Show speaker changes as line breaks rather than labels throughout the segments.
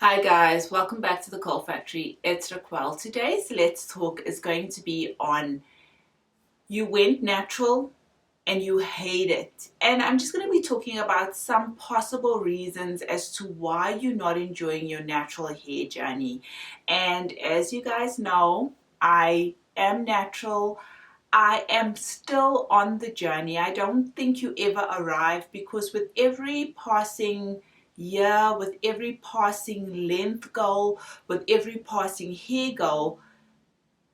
Hi guys, welcome back to the Curl Factory. It's Raquel. Today's Let's Talk is going to be on you went natural and you hate it. And I'm just going to be talking about some possible reasons as to why you're not enjoying your natural hair journey. And as you guys know, I am natural. I am still on the journey. I don't think you ever arrive, because with every passing year, with every passing length goal, with every passing hair goal,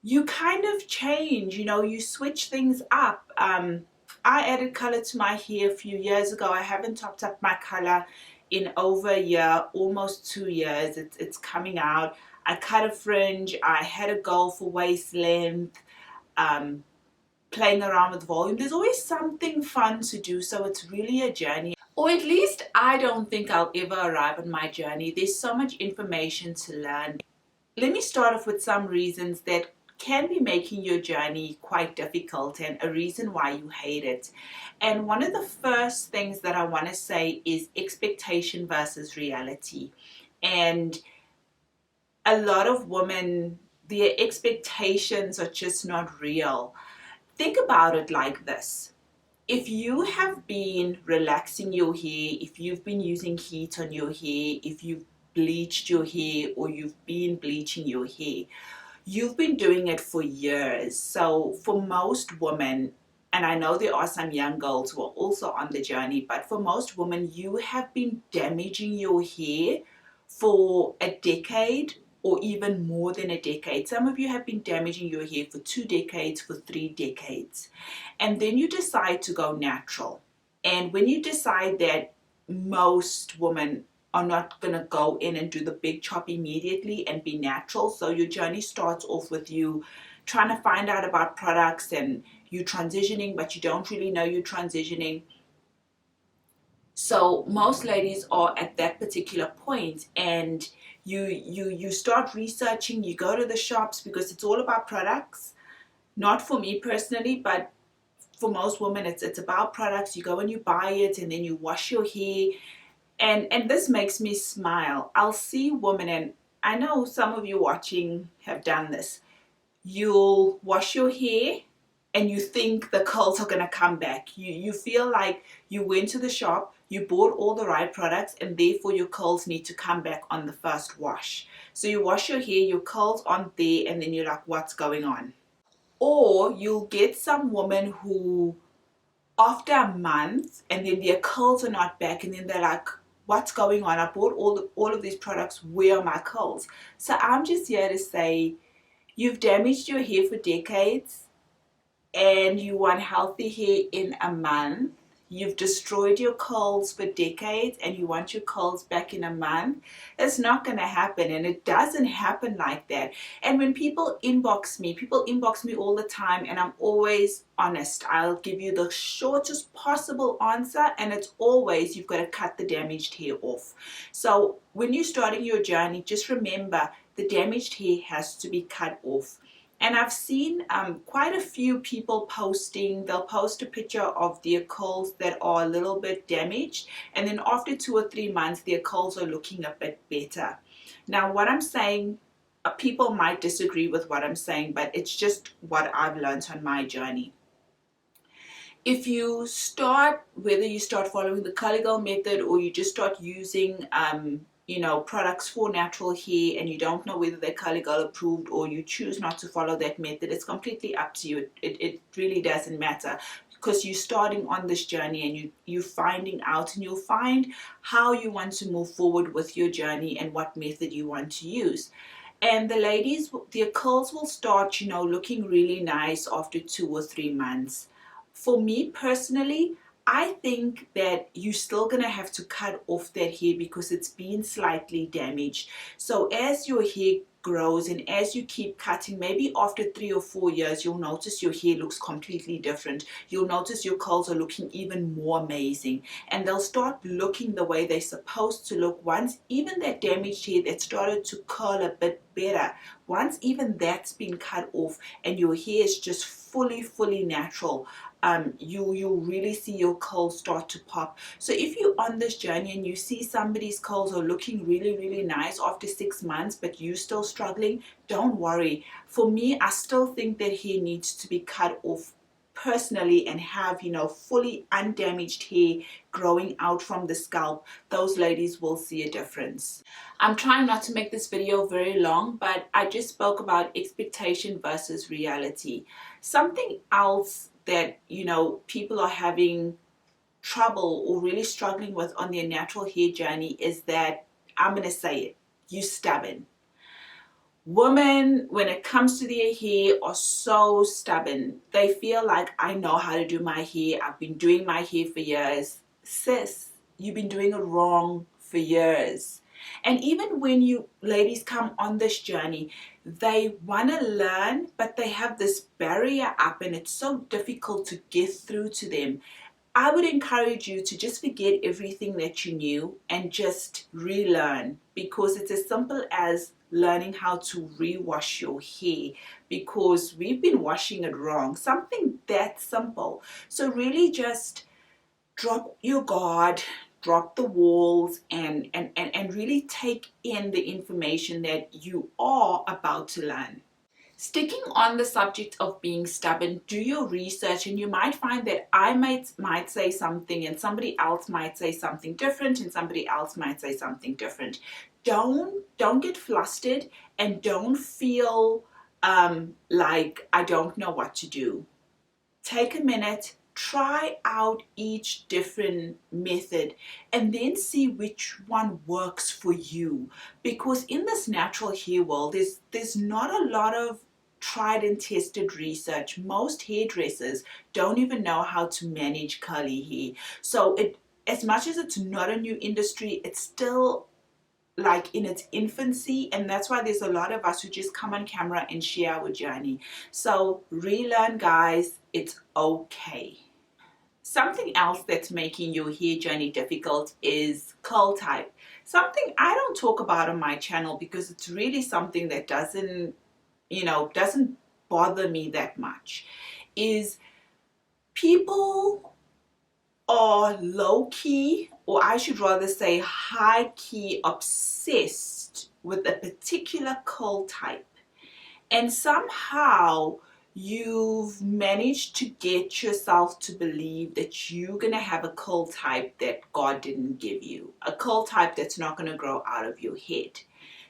you kind of change, you switch things up. I added color to my hair a few years ago. I haven't topped up my color in over a year, almost 2 years. It's coming out. I cut a fringe. I had a goal for waist length. Playing around with volume. There's always something fun to do, so it's really a journey. Or at least I don't think I'll ever arrive on my journey. There's so much information to learn. Let me start off with some reasons that can be making your journey quite difficult and a reason why you hate it. And one of the first things that I want to say is expectation versus reality. And a lot of women, their expectations are just not real. Think about it like this. If you have been relaxing your hair, if you've been using heat on your hair, if you've bleached your hair or you've been bleaching your hair, you've been doing it for years. So for most women, and I know there are some young girls who are also on the journey, but for most women, you have been damaging your hair for a decade or even more than a decade. Some of you have been damaging your hair for 2 decades, for 3 decades. And then you decide to go natural. And when you decide that most women are not going to go in and do the big chop immediately and be natural, so your journey starts off with you trying to find out about products and you transitioning, but you don't really know you're transitioning. So most ladies are at that particular point, and you start researching, you go to the shops because it's all about products. Not for me personally, but for most women it's about products. You go and you buy it and then you wash your hair, and this makes me smile. I'll see women, and I know some of you watching have done this. You'll wash your hair and you think the curls are going to come back. You feel like you went to the shop, you bought all the right products, and therefore your curls need to come back on the first wash. So you wash your hair, your curls aren't there, and then you're like, what's going on? Or you'll get some women who, after a month, and then their curls are not back, and then they're like, what's going on? I bought all of these products, where are my curls? So I'm just here to say, you've damaged your hair for decades and you want healthy hair in a month. You've destroyed your curls for decades and you want your curls back in a month. It's not going to happen, and it doesn't happen like that. And when people inbox me all the time, and I'm always honest. I'll give you the shortest possible answer, and it's always, you've got to cut the damaged hair off. So when you're starting your journey, just remember the damaged hair has to be cut off. And I've seen quite a few people posting, they'll post a picture of their curls that are a little bit damaged, and then after 2 or 3 months their curls are looking a bit better. Now what I'm saying, people might disagree with what I'm saying, but it's just what I've learned on my journey. If you start, whether you start following the Curly Girl method or you just start using products for natural hair, and you don't know whether they're Curly Girl approved, or you choose not to follow that method, it's completely up to you. It really doesn't matter, because you're starting on this journey and you're finding out, and you'll find how you want to move forward with your journey and what method you want to use. And the ladies, their curls will start, looking really nice after 2 or 3 months. For me personally, I think that you're still going to have to cut off that hair because it's been slightly damaged. So as your hair grows and as you keep cutting, maybe after 3 or 4 years, you'll notice your hair looks completely different. You'll notice your curls are looking even more amazing, and they'll start looking the way they're supposed to look once even that damaged hair that started to curl a bit better, once even that's been cut off and your hair is just fully natural. you really see your curls start to pop. So if you're on this journey and you see somebody's curls are looking really nice after 6 months, but you're still struggling, don't worry. For me, I still think that hair needs to be cut off personally and have, fully undamaged hair growing out from the scalp. Those ladies will see a difference. I'm trying not to make this video very long, but I just spoke about expectation versus reality. Something else that people are having trouble or really struggling with on their natural hair journey is that, I'm going to say it, you stubborn. Women, when it comes to their hair, are so stubborn. They feel like, I know how to do my hair. I've been doing my hair for years. Sis, you've been doing it wrong for years. And even when you ladies come on this journey, they want to learn, but they have this barrier up and it's so difficult to get through to them. I would encourage you to just forget everything that you knew and just relearn, because it's as simple as learning how to rewash your hair, because we've been washing it wrong. Something that simple. So really just drop your guard, drop the walls, and really take in the information that you are about to learn. Sticking on the subject of being stubborn, do your research, and you might find that I might say something and somebody else might say something different and somebody else might say something different. Don't get flustered and don't feel like I don't know what to do. Take a minute, try out each different method and then see which one works for you, because in this natural hair world there's not a lot of tried and tested research. Most hairdressers don't even know how to manage curly hair. So as much as it's not a new industry, it's still like in its infancy, and that's why there's a lot of us who just come on camera and share our journey. So relearn, guys, it's okay. Something else that's making your hair journey difficult is curl type. Something I don't talk about on my channel because it's really something that doesn't bother me that much, is people are low-key, or I should rather say high-key, obsessed with a particular curl type, and somehow you've managed to get yourself to believe that you're going to have a curl type that God didn't give you, a curl type that's not going to grow out of your head.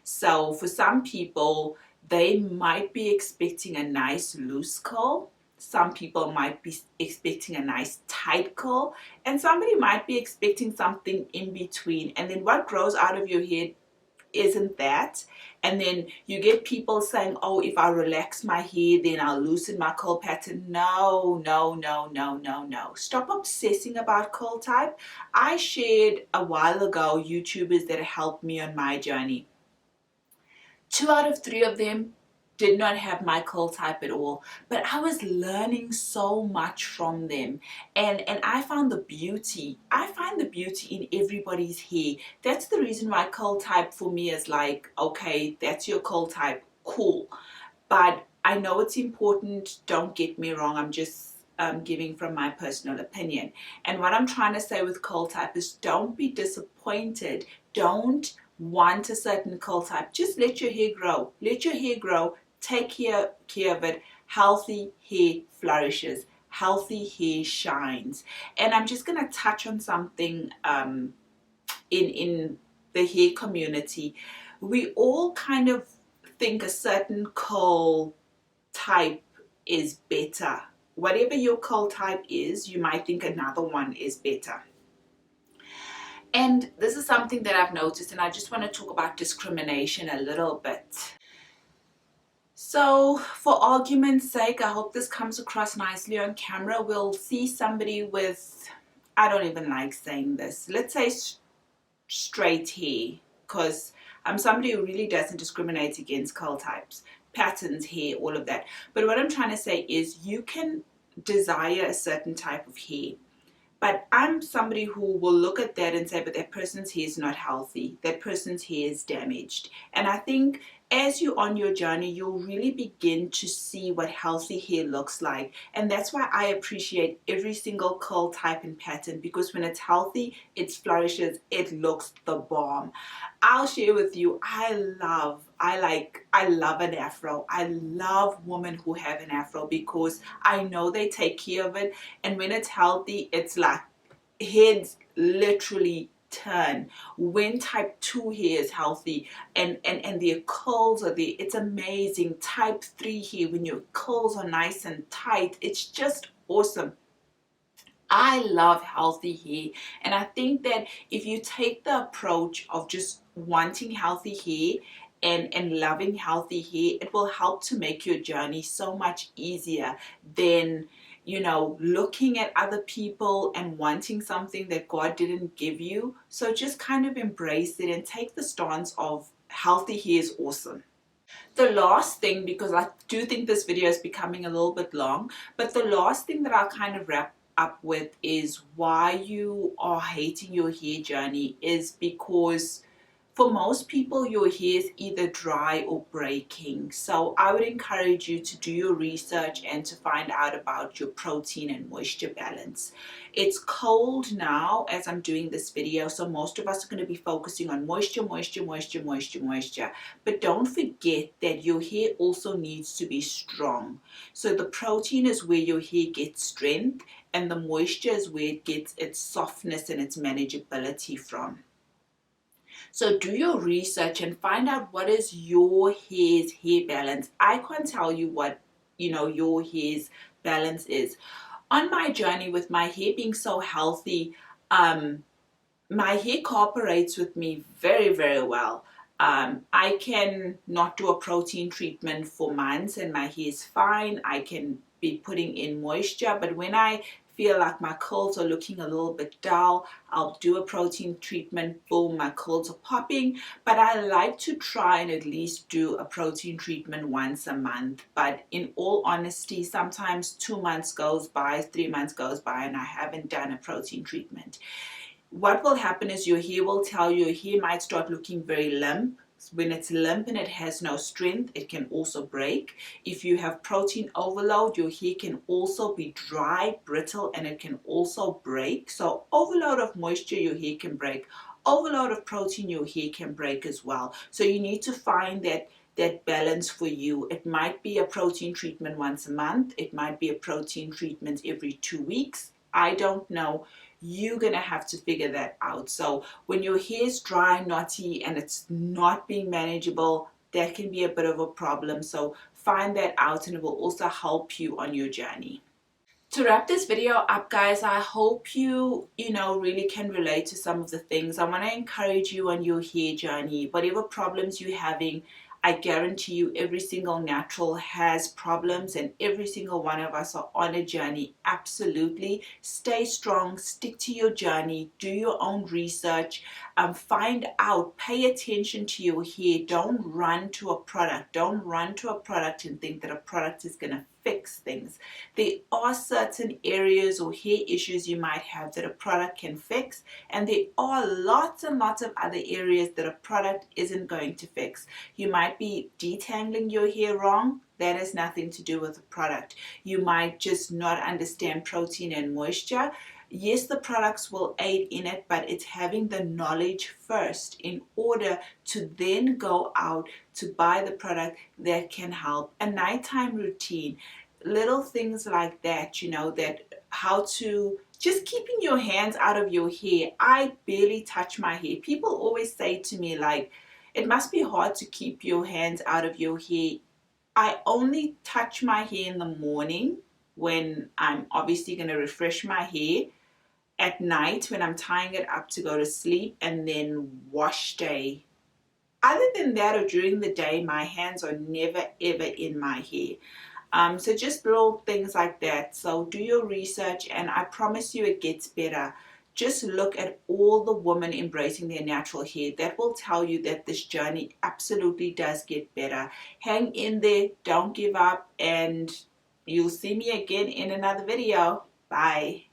So for some people, they might be expecting a nice loose curl. Some people might be expecting a nice tight curl, and somebody might be expecting something in between. And then what grows out of your head isn't that. And then you get people saying, oh, if I relax my hair, then I'll loosen my curl pattern. No. Stop obsessing about curl type. I shared a while ago YouTubers that helped me on my journey. 2 out of 3 of them did not have my curl type at all, but I was learning so much from them, and I found the beauty. I find the beauty in everybody's hair. That's the reason why curl type for me is like, okay, that's your curl type, cool. But I know it's important, don't get me wrong, I'm just giving from my personal opinion. And what I'm trying to say with curl type is, don't be disappointed. Don't want a certain curl type. Just let your hair grow. Let your hair grow. Take care of it. Healthy hair flourishes. Healthy hair shines. And I'm just going to touch on something in the hair community. We all kind of think a certain curl type is better. Whatever your curl type is, you might think another one is better. And this is something that I've noticed, and I just want to talk about discrimination a little bit. So for argument's sake, I hope this comes across nicely on camera. We'll see somebody with, I don't even like saying this, let's say straight hair, because I'm somebody who really doesn't discriminate against curl types, patterns, hair, all of that. But what I'm trying to say is, you can desire a certain type of hair, but I'm somebody who will look at that and say, but that person's hair is not healthy. That person's hair is damaged. And I think as you're on your journey, you'll really begin to see what healthy hair looks like. And that's why I appreciate every single curl type and pattern, because when it's healthy, it flourishes, it looks the bomb. I'll share with you, I love an afro. I love women who have an afro because I know they take care of it. And when it's healthy, it's like heads literally turn. When type 2 hair is healthy and their curls are there, it's amazing. Type 3 hair, when your curls are nice and tight, it's just awesome. I love healthy hair, and I think that if you take the approach of just wanting healthy hair and loving healthy hair, it will help to make your journey so much easier than, you know, looking at other people and wanting something that God didn't give you. So just kind of embrace it and take the stance of healthy hair is awesome. The last thing, because I do think this video is becoming a little bit long, but the last thing that I'll kind of wrap up with is why you are hating your hair journey is because for most people, your hair is either dry or breaking. So I would encourage you to do your research and to find out about your protein and moisture balance. It's cold now as I'm doing this video, so most of us are going to be focusing on moisture, moisture, moisture, moisture, moisture. But don't forget that your hair also needs to be strong. So the protein is where your hair gets strength, and the moisture is where it gets its softness and its manageability from. So do your research and find out what is your hair's hair balance. I can't tell you what, you know, your hair's balance is. On my journey with my hair being so healthy, my hair cooperates with me very, very well. I can not do a protein treatment for months and my hair is fine. I can be putting in moisture, but when I feel like my curls are looking a little bit dull, I'll do a protein treatment. Boom, my curls are popping. But I like to try and at least do a protein treatment once a month. But in all honesty, sometimes 2 months goes by, 3 months goes by, and I haven't done a protein treatment. What will happen is your hair will tell you, your hair might start looking very limp. When it's limp and it has no strength, it can also break. If you have protein overload, your hair can also be dry, brittle, and it can also break. So overload of moisture, your hair can break. Overload of protein, your hair can break as well. So you need to find that balance for you. It might be a protein treatment once a month. It might be a protein treatment every 2 weeks. I don't know. You're going to have to figure that out. So when your hair is dry, knotty, and it's not being manageable, that can be a bit of a problem. So find that out, and it will also help you on your journey. To wrap this video up, guys, I hope you really can relate to some of the things. I want to encourage you on your hair journey. Whatever problems you're having, I guarantee you every single natural has problems, and every single one of us are on a journey. Absolutely. Stay strong, stick to your journey, do your own research, find out, pay attention to your hair. Don't run to a product. Don't run to a product and think that a product is going to fix things. There are certain areas or hair issues you might have that a product can fix, and there are lots and lots of other areas that a product isn't going to fix. You might be detangling your hair wrong. That has nothing to do with the product. You might just not understand protein and moisture. Yes, the products will aid in it, but it's having the knowledge first in order to then go out to buy the product that can help. A nighttime routine, little things like that, that how to just keeping your hands out of your hair. I barely touch my hair. People always say to me, like, it must be hard to keep your hands out of your hair. I only touch my hair in the morning when I'm obviously going to refresh my hair, at night when I'm tying it up to go to sleep, and then wash day. Other than that, or during the day, my hands are never ever in my hair. So just little things like that. So do your research, and I promise you it gets better. Just look at all the women embracing their natural hair. That will tell you that this journey absolutely does get better. Hang in there, don't give up, and you'll see me again in another video. Bye.